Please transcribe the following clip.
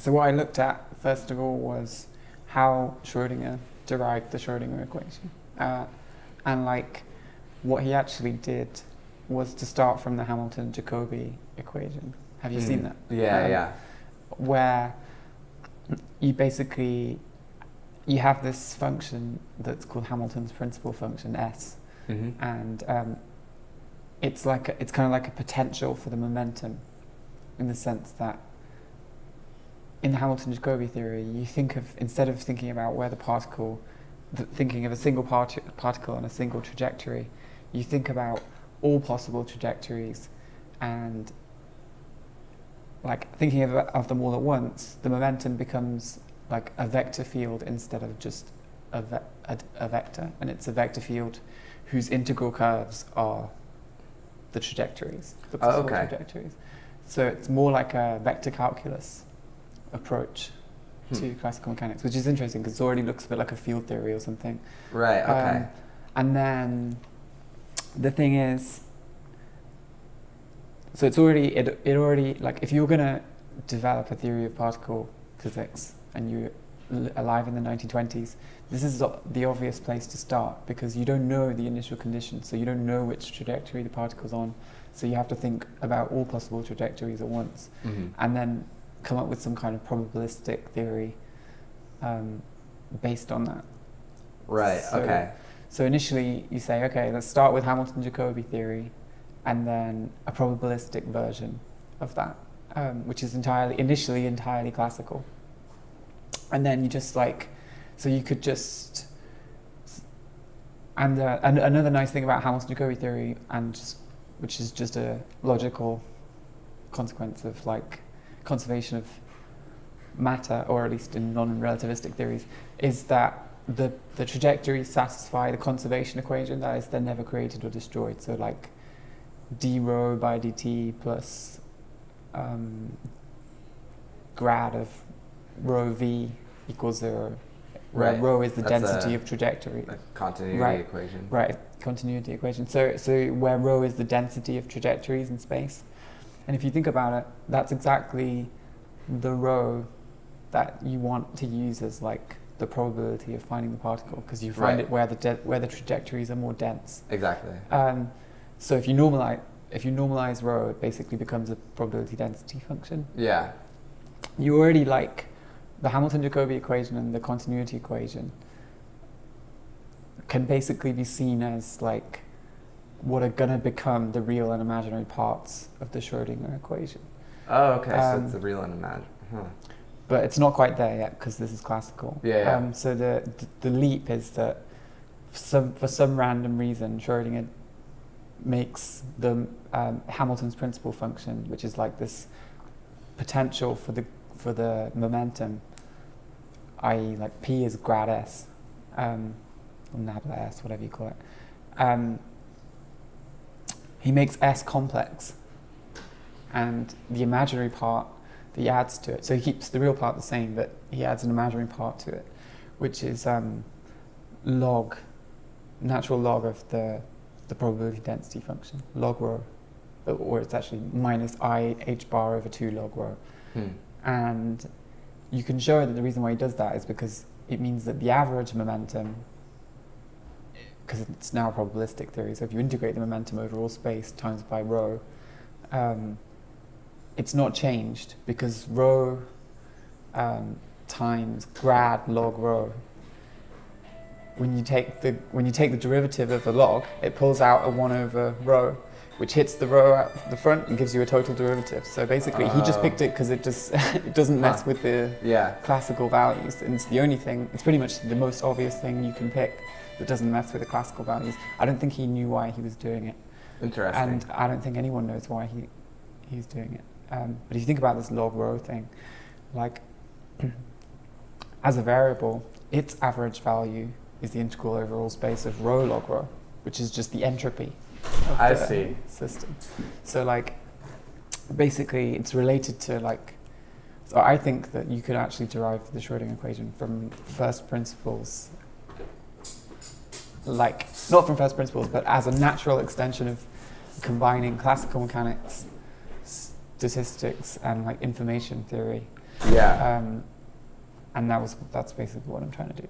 So what I looked at first of all was how Schrödinger derived the Schrödinger equation, and like what he actually did was to start from the Hamilton-Jacobi equation. Have you seen that? Yeah. Where you basically you have this function that's called Hamilton's principal function S, and it's kind of like a potential for the momentum, in the sense that in the Hamilton-Jacobi theory, you think of, instead of thinking about where the particle, thinking of a single particle on a single trajectory, you think about all possible trajectories, and like thinking of them all at once, the momentum becomes like a vector field instead of just a vector, and it's a vector field whose integral curves are the trajectories, the possible trajectories. So it's more like a vector calculus approach to classical mechanics, which is interesting because it already looks a bit like a field theory or something. Right, okay. And then the thing is, so it's already, it already, like if you're going to develop a theory of particle physics and you're alive in the 1920s, this is the obvious place to start, because you don't know the initial conditions, so you don't know which trajectory the particle's on, so you have to think about all possible trajectories at once, and then come up with some kind of probabilistic theory based on that. Right, okay. So initially you say, okay, let's start with Hamilton-Jacobi theory, and then a probabilistic version of that, which is initially entirely classical. And then you just like, so you could just, and another nice thing about Hamilton-Jacobi theory, which is just a logical consequence of like conservation of matter, or at least in non-relativistic theories, is that the trajectories satisfy the conservation equation, that is, they're never created or destroyed. So like d rho by dt plus grad of rho v equals 0, where rho is the density of trajectory. A continuity equation. Right, continuity equation. So where rho is the density of trajectories in space. And if you think about it, that's exactly the rho that you want to use as like the probability of finding the particle, because you find it where the trajectories are more dense. Exactly. So if you normalize rho, it basically becomes a probability density function. Yeah. You already like the Hamilton-Jacobi equation and the continuity equation can basically be seen as like what are going to become the real and imaginary parts of the Schrödinger equation. Oh, okay. So it's the real and imaginary. But it's not quite there yet because this is classical. Yeah. So the leap is that for some random reason, Schrödinger makes the Hamilton's principal function, which is like this potential for the momentum, i.e. like P is grad S, or nabla S, whatever you call it. He makes S complex, and the imaginary part that he adds to it, so he keeps the real part the same, but he adds an imaginary part to it, which is natural log of the probability density function, log rho, or it's actually minus I h bar over 2 log rho. And you can show that the reason why he does that is because it means that the average momentum, because it's now a probabilistic theory, so if you integrate the momentum over all space times by rho, it's not changed, because rho times grad log rho, when you take the derivative of the log, it pulls out a 1 over rho, which hits the rho at the front and gives you a total derivative. So basically, he just picked it because it just it doesn't mess with the classical values, and it's the only thing. It's pretty much the most obvious thing you can pick that doesn't mess with the classical values. I don't think he knew why he was doing it. Interesting. And I don't think anyone knows why he's doing it. But if you think about this log rho thing, like as a variable, its average value is the integral over all space of rho log rho, which is just the entropy of the system. So like basically it's related to like, so I think that you could actually derive the Schrödinger equation from first principles, like not from first principles, but as a natural extension of combining classical mechanics statistics and like information theory. Yeah. And that's basically what I'm trying to do.